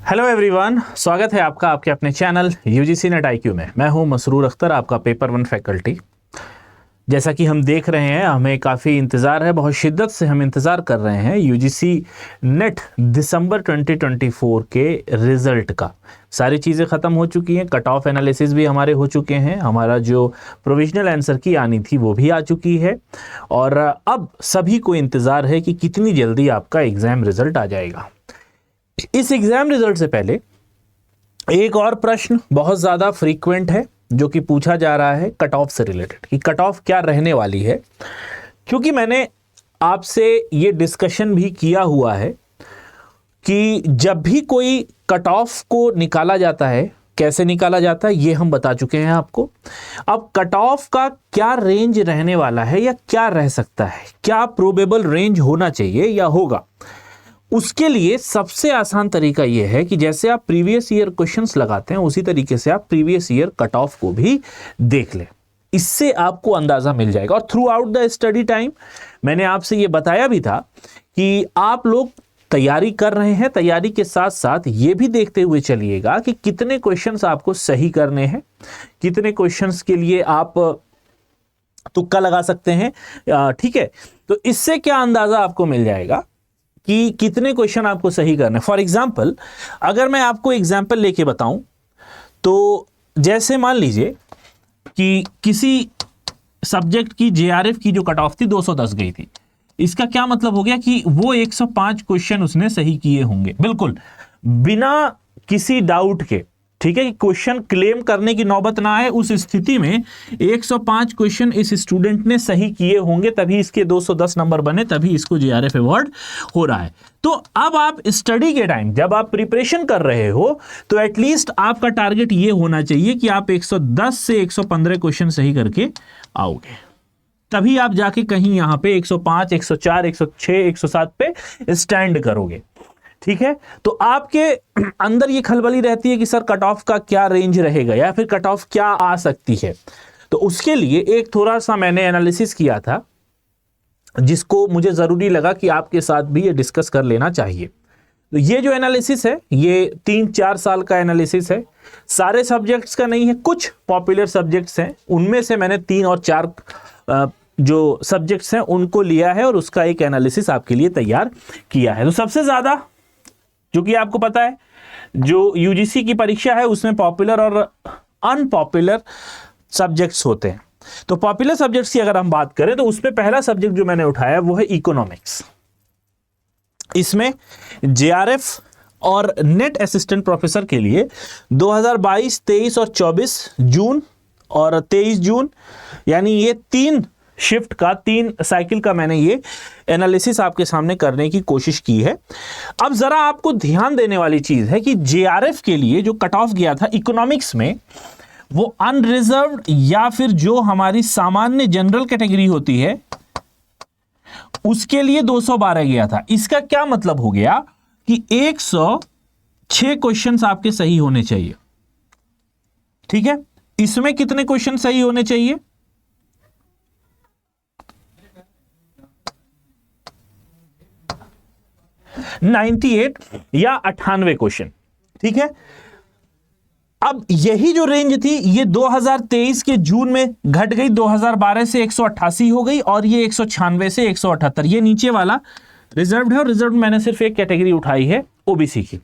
Hello everyone, स्वागत है आपका आपके अपने चैनल यूजीसी नेट आईक्यू में। मैं हूं मसरूर अख्तर, आपका पेपर वन फैकल्टी। जैसा कि हम देख रहे हैं, हमें काफ़ी इंतज़ार है, बहुत शिद्दत से हम इंतज़ार कर रहे हैं यूजीसी नेट दिसंबर 2024 के रिज़ल्ट का। सारी चीज़ें ख़त्म हो चुकी हैं, कट ऑफ एनालिसिस भी हमारे हो चुके हैं, हमारा जो प्रोविजनल आंसर की आनी थी वो भी आ चुकी है, और अब सभी को इंतज़ार है कि कितनी जल्दी आपका एग्ज़ाम रिज़ल्ट आ जाएगा। इस एग्जाम रिजल्ट से पहले एक और प्रश्न बहुत ज्यादा फ्रीक्वेंट है जो कि पूछा जा रहा है कट ऑफ से रिलेटेड, कि कट ऑफ क्या रहने वाली है। क्योंकि मैंने आपसे ये डिस्कशन भी किया हुआ है कि जब भी कोई कट ऑफ को निकाला जाता है, कैसे निकाला जाता है ये हम बता चुके हैं आपको। अब कट ऑफ का क्या रेंज रहने वाला है या क्या रह सकता है, क्या प्रोबेबल रेंज होना चाहिए या होगा, उसके लिए सबसे आसान तरीका यह है कि जैसे आप प्रीवियस ईयर क्वेश्चंस लगाते हैं उसी तरीके से आप प्रीवियस ईयर कट ऑफ को भी देख लें। इससे आपको अंदाजा मिल जाएगा। और through out the study time मैंने आपसे यह बताया भी था कि आप लोग तैयारी कर रहे हैं, तैयारी के साथ साथ ये भी देखते हुए चलिएगा कि कितने क्वेश्चंस आपको सही करने हैं, कितने क्वेश्चंस के लिए आप तुक्का लगा सकते हैं। ठीक है, तो इससे क्या अंदाजा आपको मिल जाएगा कि कितने क्वेश्चन आपको सही करने। फॉर एग्जाम्पल, अगर मैं आपको एग्जाम्पल लेके बताऊं तो जैसे मान लीजिए कि किसी सब्जेक्ट की जेआरएफ की जो कट ऑफ थी 210 गई थी। इसका क्या मतलब हो गया कि वो 105 क्वेश्चन उसने सही किए होंगे, बिल्कुल बिना किसी डाउट के। ठीक है, कि क्वेश्चन क्लेम करने की नौबत ना आए, उस स्थिति में 105 क्वेश्चन इस स्टूडेंट ने सही किए होंगे, तभी इसके 210 नंबर बने, तभी इसको जेआरएफ अवार्ड हो रहा है। तो अब आप स्टडी के टाइम जब आप प्रिपरेशन कर रहे हो तो एटलीस्ट आपका टारगेट ये होना चाहिए कि आप 110 से 115 क्वेश्चन सही करके आओगे, तभी आप जाके कहीं यहां पे 105, 104, 106, 107 पे स्टैंड करोगे। ठीक है, तो आपके अंदर ये खलबली रहती है कि सर कट ऑफ का क्या रेंज रहेगा या फिर कट ऑफ क्या आ सकती है। तो उसके लिए एक थोड़ा सा मैंने एनालिसिस किया था जिसको मुझे जरूरी लगा कि आपके साथ भी ये डिस्कस कर लेना चाहिए। तो ये जो एनालिसिस है ये 3-4 साल का एनालिसिस है, सारे सब्जेक्ट्स का नहीं है, कुछ पॉपुलर सब्जेक्ट्स हैं, उनमें से मैंने 3 और 4 जो सब्जेक्ट्स हैं उनको लिया है और उसका एक एनालिसिस आपके लिए तैयार किया है। तो सबसे ज्यादा, क्योंकि आपको पता है जो यूजीसी की परीक्षा है उसमें पॉपुलर और अनपॉपुलर सब्जेक्ट्स होते हैं। तो पॉपुलर सब्जेक्ट्स की अगर हम बात करें तो उसमें पहला सब्जेक्ट जो मैंने उठाया वो है इकोनॉमिक्स। इसमें जेआरएफ और नेट असिस्टेंट प्रोफेसर के लिए 2022, 23 और 24 जून और 23 जून, यानी ये 3 शिफ्ट का, 3 साइकिल का मैंने ये एनालिसिस आपके सामने करने की कोशिश की है। अब जरा आपको ध्यान देने वाली चीज है कि जेआरएफ के लिए जो कट ऑफ गया था इकोनॉमिक्स में, वो अनरिजर्व्ड या फिर जो हमारी सामान्य जनरल कैटेगरी होती है उसके लिए 212 गया था। इसका क्या मतलब हो गया कि 106 क्वेश्चंस आपके सही होने चाहिए। ठीक है, इसमें कितने क्वेश्चन सही होने चाहिए? 98 या 98 क्वेश्चन। ठीक है, अब यही जो रेंज थी ये 2023 के जून में घट गई, 2012 से 188 हो गई और ये 196 से 178। ये नीचे वाला रिजर्व्ड है और रिजर्व्ड मैंने सिर्फ एक कैटेगरी उठाई है ओबीसी की।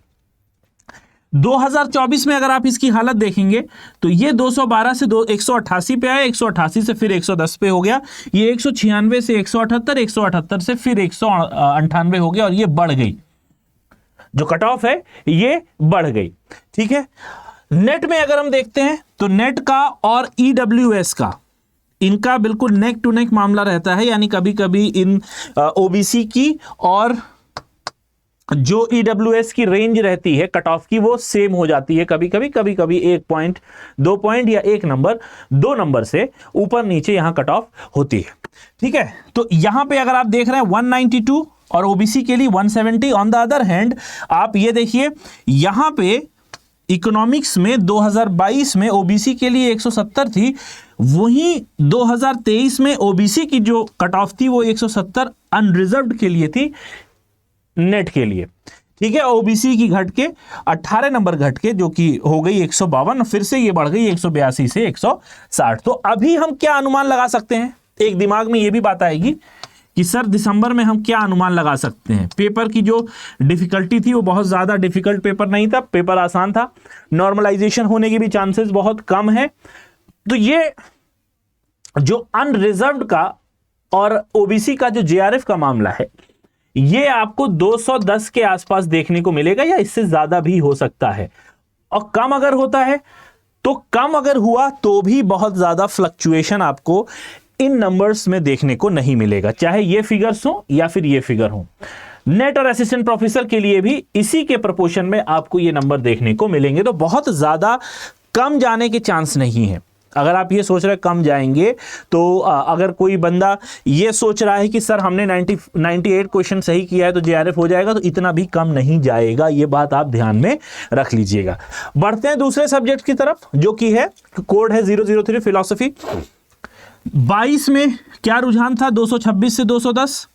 2024 में अगर आप इसकी हालत देखेंगे तो ये 212 से 188 पे आया, 188 से फिर 110 पे हो गया, ये 196 से 178, 178 से फिर 198 हो गया और ये बढ़ गई, जो कट ऑफ है ये बढ़ गई। ठीक है, नेट में अगर हम देखते हैं तो नेट का और ईडब्ल्यूएस का, इनका बिल्कुल नेक टू नेक मामला रहता है, यानी कभी कभी इन ओबीसी की और जो ईडब्ल्यूएस की रेंज रहती है कट ऑफ की वो सेम हो जाती है, कभी कभी 1 पॉइंट, 2 पॉइंट या 1 नंबर, 2 नंबर से ऊपर नीचे यहां कट ऑफ होती है। ठीक है, तो यहां पे अगर आप देख रहे हैं 192 और ओबीसी के लिए 170। ऑन द अदर हैंड आप ये देखिए यहां पे इकोनॉमिक्स में 2022 में ओबीसी के लिए 170 थी, वहीं 2023 में ओबीसी की जो कट ऑफ थी वो 170 अनरिजर्व्ड के लिए थी, नेट के लिए। ठीक है, ओबीसी की घट के 18 नंबर घट के, जो कि हो गई 152, फिर से ये बढ़ गई 182 से 160। तो अभी हम क्या अनुमान लगा सकते हैं, एक दिमाग में ये भी बात आएगी कि सर दिसंबर में हम क्या अनुमान लगा सकते हैं। पेपर की जो डिफिकल्टी थी वो बहुत ज़्यादा डिफिकल्ट पेपर नहीं था, पेपर आसान था, नॉर्मलाइजेशन होने के भी चांसेस बहुत कम है। तो ये जो अनरिजर्व्ड का और ओबीसी का जो जेआरएफ का मामला है, ये आपको 210 के आसपास देखने को मिलेगा या इससे ज्यादा भी हो सकता है। और कम अगर होता है तो कम अगर हुआ तो भी बहुत ज्यादा फ्लक्चुएशन आपको इन नंबर्स में देखने को नहीं मिलेगा, चाहे ये फिगर्स हो या फिर ये फिगर हो। नेट और असिस्टेंट प्रोफेसर के लिए भी इसी के प्रोपोर्शन में आपको ये नंबर देखने को मिलेंगे। तो बहुत ज्यादा कम जाने के चांस नहीं है। अगर आप ये सोच रहे हैं कम जाएंगे, तो अगर कोई बंदा ये सोच रहा है कि सर हमने 98 क्वेश्चन सही किया है तो जेआरएफ हो जाएगा, तो इतना भी कम नहीं जाएगा। ये बात आप ध्यान में रख लीजिएगा। बढ़ते हैं दूसरे सब्जेक्ट की तरफ, जो कि है कोड है 003 फिलॉसफी। 22 में क्या रुझान था, 226 से 210,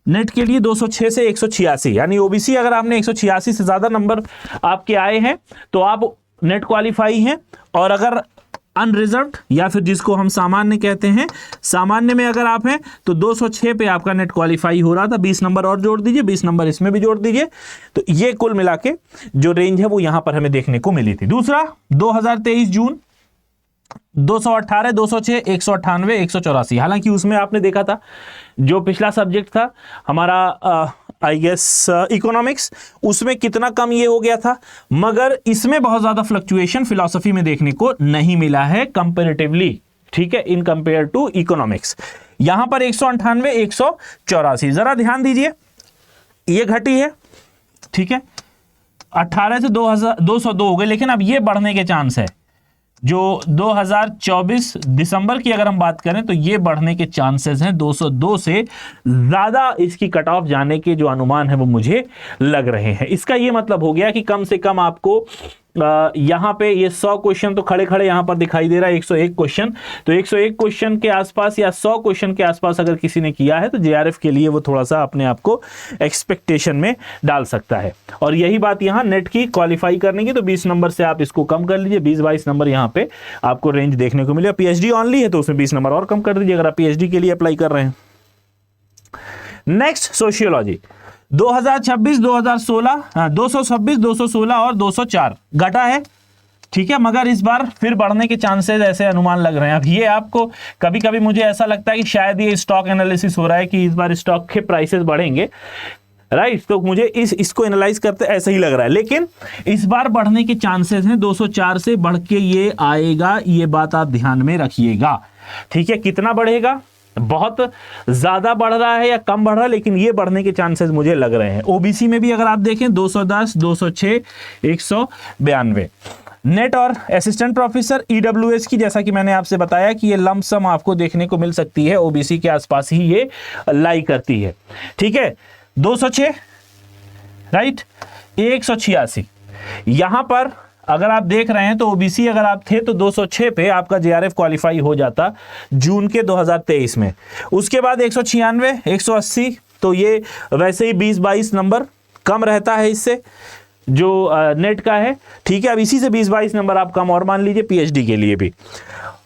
नेट के लिए 206 से 186, यानी ओबीसी अगर आपने 186 से ज्यादा नंबर आपके आए हैं तो आप नेट क्वालिफाई हैं। और अगर अनरिजर्व्ड या फिर जिसको हम सामान्य कहते हैं, सामान्य में अगर आप हैं तो 206 पे आपका नेट क्वालिफाई हो रहा था। 20 नंबर और जोड़ दीजिए, 20 नंबर इसमें भी जोड़ दीजिए, तो ये कुल मिला के जो रेंज है वो यहां पर हमें देखने को मिली थी। दूसरा 2023 जून 218, 206, 198, 184। हालांकि उसमें आपने देखा था जो पिछला सब्जेक्ट था हमारा आई गेस इकोनॉमिक्स, उसमें कितना कम ये हो गया था, मगर इसमें बहुत ज्यादा फ्लक्चुएशन फिलॉसफी में देखने को नहीं मिला है कंपैरेटिवली, ठीक है, इन कंपेयर टू इकोनॉमिक्स। यहां पर 198, 184, जरा ध्यान दीजिए, ये घटी है, ठीक है, 18 से 202 हो गए, लेकिन अब ये बढ़ने के चांस है। जो 2024 दिसंबर की अगर हम बात करें तो ये बढ़ने के चांसेस हैं, 202 से ज्यादा इसकी कट ऑफ जाने के जो अनुमान है वो मुझे लग रहे हैं। इसका ये मतलब हो गया कि कम से कम आपको यहां पे ये 100 क्वेश्चन तो खड़े खड़े यहां पर दिखाई दे रहा है, 101 क्वेश्चन, तो 101 क्वेश्चन के आसपास या 100 क्वेश्चन के आसपास अगर किसी ने किया है तो जेआरएफ के लिए वो थोड़ा सा अपने आप को एक्सपेक्टेशन में डाल सकता है। और यही बात यहां नेट की क्वालिफाई करने की, तो 20 नंबर से आप इसको कम कर लीजिए, 20-22 नंबर यहां पे आपको रेंज देखने को मिलेगा। पीएचडी ऑनली है तो उसमें 20 नंबर और कम कर दीजिए अगर आप पीएचडी के लिए अप्लाई कर रहे हैं। नेक्स्ट सोशियोलॉजी 2026, 2016, 226, 216 और 204 घटा है, ठीक है, मगर इस बार फिर बढ़ने के चांसेस ऐसे अनुमान लग रहे हैं। अब ये आपको कभी कभी मुझे ऐसा लगता है कि शायद ये स्टॉक एनालिसिस हो रहा है कि इस बार स्टॉक के प्राइसेस बढ़ेंगे, राइट, तो मुझे इसको एनालाइज करते ऐसा ही लग रहा है, लेकिन इस बार बढ़ने के चांसेस हैं, 204 से बढ़ के ये आएगा, ये बात आप ध्यान में रखिएगा, ठीक है। कितना बढ़ेगा, बहुत ज्यादा बढ़ रहा है या कम बढ़ रहा है, लेकिन ये बढ़ने के चांसेस मुझे लग रहे हैं। ओबीसी में भी अगर आप देखें 210, 206, 192। नेट और असिस्टेंट प्रोफेसर ईडब्ल्यूएस की, जैसा कि मैंने आपसे बताया कि ये लंप सम आपको देखने को मिल सकती है, ओबीसी के आसपास ही ये लाई करती है, ठीक है। 206, राइट, 186, यहां पर अगर आप देख रहे हैं तो ओबीसी अगर आप थे तो 206 पे आपका जेआरएफ क्वालिफाई हो जाता जून के 2023 में। उसके बाद 196, 180, तो ये वैसे ही 20-22 नंबर कम रहता है इससे जो नेट का है, ठीक है। अब इसी से 20-22 नंबर आप कम और मान लीजिए पीएचडी के लिए भी,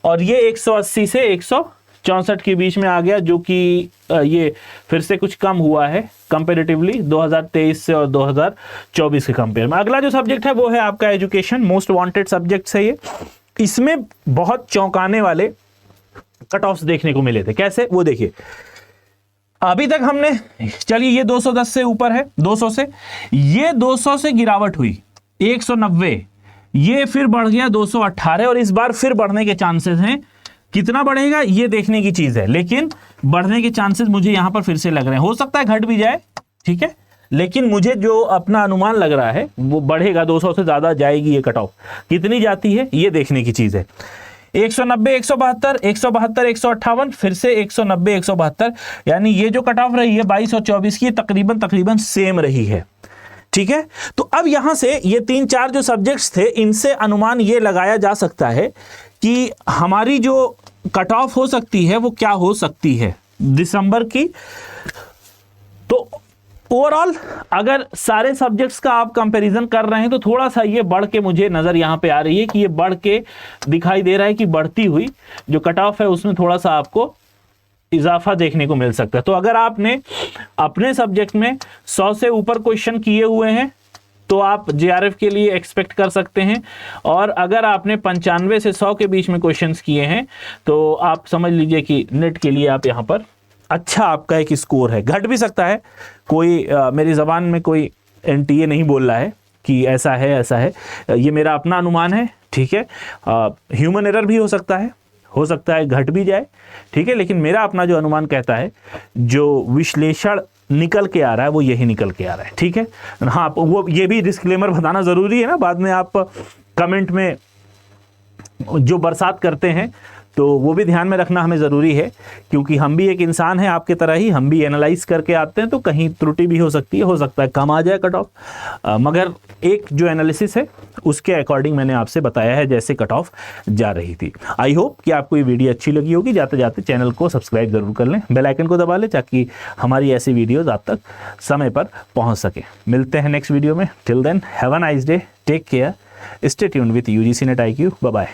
और ये 180 से 164 के बीच में आ गया, जो कि ये फिर से कुछ कम हुआ है कंपैरेटिवली 2023 से और 2024 के कंपेयर में। अगला जो सब्जेक्ट है वो है आपका एजुकेशन, मोस्ट वांटेड सब्जेक्ट है ये। इसमें बहुत चौंकाने वाले कट ऑफ्स देखने को मिले थे। कैसे, वो देखिए, अभी तक हमने, चलिए ये 210 से ऊपर है, 200 से, ये 200 से गिरावट हुई 190, ये फिर बढ़ गया 218, और इस बार फिर बढ़ने के चांसेस हैं। कितना बढ़ेगा ये देखने की चीज है, लेकिन बढ़ने के चांसेस मुझे यहां पर फिर से लग रहे हैं। हो सकता है घट भी जाए, ठीक है, लेकिन मुझे जो अपना अनुमान लग रहा है वो बढ़ेगा, 200 से ज्यादा जाएगी ये कट ऑफ। कितनी जाती है ये देखने की चीज है। 190, 172, 172, 158, फिर से 190, 172, यानी ये जो कट ऑफ रही है 22 और 24 की, तकरीबन सेम रही है, ठीक है। तो अब यहां से ये 3-4 जो सब्जेक्ट्स थे, इनसे अनुमान ये लगाया जा सकता है कि हमारी जो कट ऑफ हो सकती है वो क्या हो सकती है दिसंबर की। तो ओवरऑल अगर सारे सब्जेक्ट्स का आप कंपैरिजन कर रहे हैं तो थोड़ा सा ये बढ़ के मुझे नज़र यहाँ पे आ रही है कि ये बढ़ के दिखाई दे रहा है कि बढ़ती हुई जो कट ऑफ है उसमें थोड़ा सा आपको इजाफा देखने को मिल सकता है। तो अगर आपने अपने सब्जेक्ट में 100 से ऊपर क्वेश्चन किए हुए हैं तो आप जेआरएफ के लिए एक्सपेक्ट कर सकते हैं, और अगर आपने 95 से 100 के बीच में क्वेश्चंस किए हैं तो आप समझ लीजिए कि नेट के लिए आप यहाँ पर अच्छा आपका एक स्कोर है। घट भी सकता है, कोई मेरी ज़बान में कोई एनटीए नहीं बोल रहा है कि ऐसा है ऐसा है, ये मेरा अपना अनुमान है, ठीक है। ह्यूमन एरर भी हो सकता है घट भी जाए, ठीक है, लेकिन मेरा अपना जो अनुमान कहता है, जो विश्लेषण निकल के आ रहा है वो यही निकल के आ रहा है, ठीक है। हाँ, वो ये भी डिस्क्लेमर बताना ज़रूरी है ना, बाद में आप कमेंट में जो बरसात करते हैं तो वो भी ध्यान में रखना हमें ज़रूरी है, क्योंकि हम भी एक इंसान हैं आपके तरह ही, हम भी एनालाइज करके आते हैं, तो कहीं त्रुटि भी हो सकता है कम आ जाए कट ऑफ, मगर एक जो एनालिसिस है उसके अकॉर्डिंग मैंने आपसे बताया है जैसे कट ऑफ जा रही थी। आई होप कि आपको ये वीडियो अच्छी लगी होगी। जाते जाते चैनल को सब्सक्राइब ज़रूर कर लें, बेल आइकन को दबा लें ताकि हमारी ऐसी वीडियोज़ आप तक समय पर पहुँच सके। मिलते हैं नेक्स्ट वीडियो में, till then have a nice day, take care, stay tuned with UGC net IQ, bye bye.